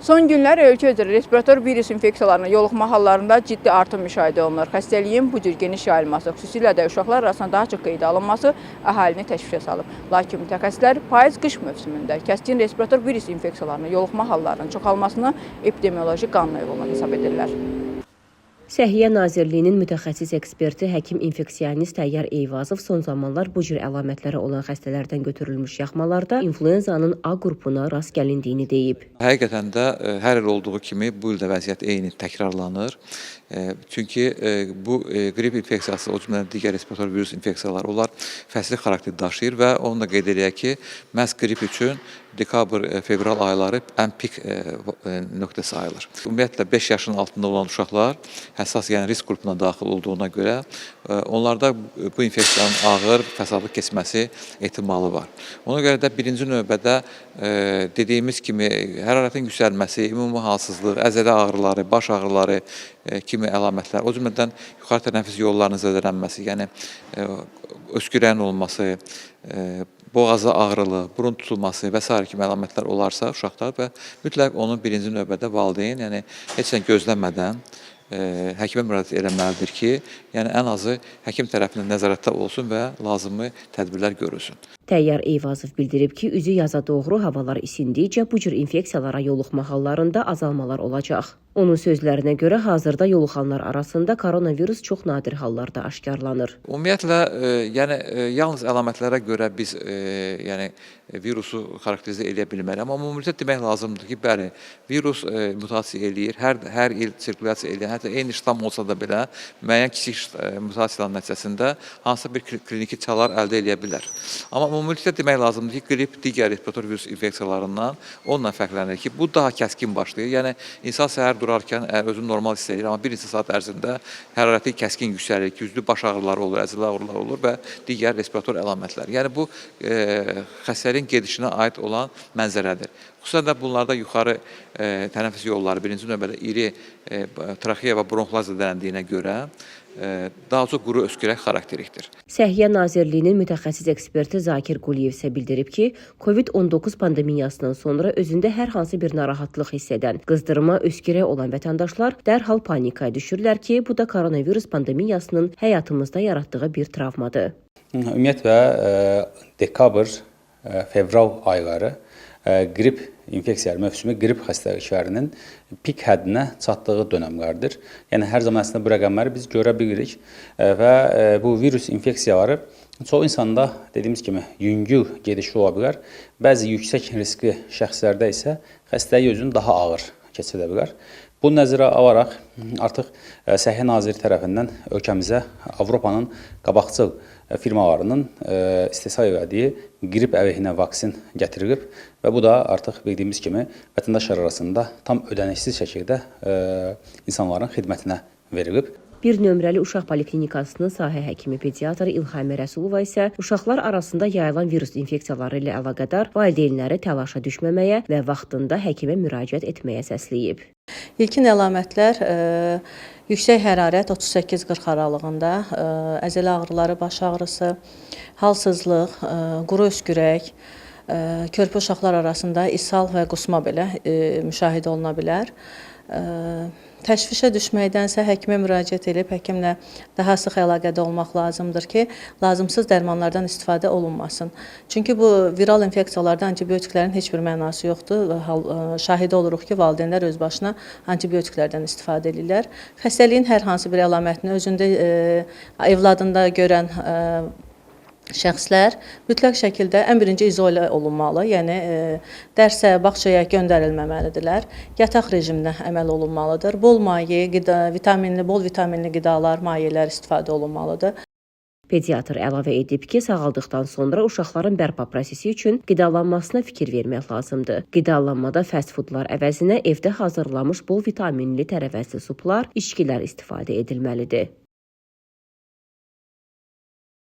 Son günlər ölkə üzrə respirator virus infeksiyalarına yoluxma hallarında ciddi artım müşahidə olunur. Xəstəliyin bu cür geniş yayılması, xüsusilə də uşaqlar arasında daha çox qeydə alınması əhalini təşvişə salıb. Lakin mütəxəssislər payız-qış mövsümündə kəskin respirator virus infeksiyalarına yoluxma hallarının çoxalmasını epidemioloji qanuna uyğun hesab edirlər. Səhiyyə Nazirliyinin mütəxəssis eksperti həkim infeksionist Təyyar Eyvazov son zamanlar bu cür əlamətləri olan xəstələrdən götürülmüş yaxmalarda influenzanın A qrupuna rast gəlindiyini deyib. Həqiqətən də hər il olduğu kimi bu il də vəziyyət eyni təkrarlanır. Çünki bu qrip infeksiyası, o cümlədən digər respirator virus infeksiyaları, onlar fəsli xarakter daşıyır və onu da qeyd edək ki, məhz qrip üçün dekabr-fevral ayları ən pik nöqtə sayılır. Ümumiyyətlə 5 yaşın altında olan uşaqlar həssas, yəni risk qrupuna daxil olduğuna görə onlarda bu infeksiyanın ağır fəsadlı keçməsi ehtimalı var. Ona görə də birinci növbədə dediyimiz kimi hərarətin yüksəlməsi, ümumi halsızlıq, əzələ ağrıları, baş ağrıları kimi əlamətlər, o cümlədən yuxarı tənəffüs yollarının zədələnməsi, yəni öskürəyin olması, boğazı ağrılı, burun tutulması və s. kimi əlamətlər olarsa uşaqlar və mütləq onun birinci növbədə valideyn, yəni heç nə gözləmədən həkimə müraciət etməlidir ki, yəni ən azı həkim tərəfindən nəzarətdə olsun və lazımi tədbirlər görülsün. Təyyar Eyvazov bildirib ki, üzü yaza doğru havalar isindikcə bu cür infeksiyalara yoluxma hallarında azalmalar olacaq. Onun sözlərinə görə hazırda yoluxanlar arasında koronavirus çox nadir hallarda aşkarlanır. Ümumiyyətlə, yəni yalnız əlamətlərə görə biz yəni virusu xarakterizə edə bilmərik. Amma ümumiyyətlə demək lazımdır ki, bəli, virus mutasiya eləyir, hər il sirkulyasiya eləyir. Hətta eyni ştam olsa da belə müəyyən kiçik mutasiyaların nəticəsində hansısa bir kliniki çalar əldə edə bilər. Amma ümumiyyətlə demək lazımdır ki, qrip digər respirator virus infeksiyalarından onunla fərqlənir ki, bu daha kəskin başlayır. Yəni insan səhər durarkən özünü normal hiss edir, amma bir neçə saat ərzində hərarəti kəskin yüksəlir, güclü baş ağrıları olur, əzələ ağrıları olur və digər respirator əlamətlər. Yəni bu xəstəliyin gedişinə aid olan mənzərədir. Xüsusən də bunlarda yuxarı tənəffüs yolları birinci növbədə iri traxeya və bronxlar zədələndiyinə görə daha çox quru öskürək xarakterikdir. Səhiyyə Nazirliyinin mütəxəssis eksperti Zakir Quliyev isə bildirib ki, COVID-19 pandemiyasından sonra özündə hər hansı bir narahatlıq hiss edən, qızdırma, öskürək olan vətəndaşlar dərhal panikaya düşürlər ki, bu da koronavirus pandemiyasının həyatımızda yaratdığı bir travmadır. Ümumiyyətlə, dekabr-fevral ayları qrip infeksiyaları mövsümü qrip xəstəliklərinin pik həddinə çatdığı dönəmlərdir. Yəni, hər zaman əslində bu rəqəmləri biz görə bilirik və bu virus infeksiyaları çoğu insanda dediyimiz kimi yüngül gedişi ola bilər. Bəzi yüksək riskli şəxslərdə isə xəstəlik özünü daha ağır keçirə bilər. Bu nəzərə alaraq artıq Səhiyyə Naziri tərəfindən ölkəmizə Avropanın qabaqcıl firmalarının istehsal etdiyi qrip əleyhinə vaksin gətirilib və bu da artıq bildiyimiz kimi vətəndaşlar arasında tam ödənişsiz şəkildə insanların xidmətinə verilib. Bir nömrəli uşaq poliklinikasının sahə həkimi pediatr İlhami Rəsulova isə uşaqlar arasında yayılan virus infeksiyaları ilə əlaqədar valideynləri təlaşa düşməməyə və vaxtında həkimə müraciət etməyə səsləyib. İlkin əlamətlər yüksək hərarət 38-40 aralığında, əzələ ağrıları, baş ağrısı, halsızlıq, quru öskürək, körpə uşaqlar arasında ishal və qusma belə müşahidə oluna bilər. Təşvişə düşməkdənsə həkimə müraciət edib, həkimlə daha sıx əlaqədə olmaq lazımdır ki, lazımsız dərmanlardan istifadə olunmasın. Çünki bu viral infeksiyalarda antibiotiklərin heç bir mənası yoxdur. Şahid oluruq ki, valideynlər öz başına antibiotiklərdən istifadə edirlər. Xəstəliyin hər hansı bir əlamətini özündə evladında görən şəxslər mütləq şəkildə ən birinci izolə olunmalı, yəni dərsə, bağçaya göndərilməməlidirlər, yataq rejiminə əməl olunmalıdır, bol maye, bol vitaminli qidalar, mayelər istifadə olunmalıdır. Pediatr əlavə edib ki, sağaldıqdan sonra uşaqların bərpa prosesi üçün qidalanmasına fikir vermək lazımdır. Qidalanmada fast foodlar əvəzinə evdə hazırlanmış bol vitaminli tərəvəzli suplar, içkilər istifadə edilməlidir.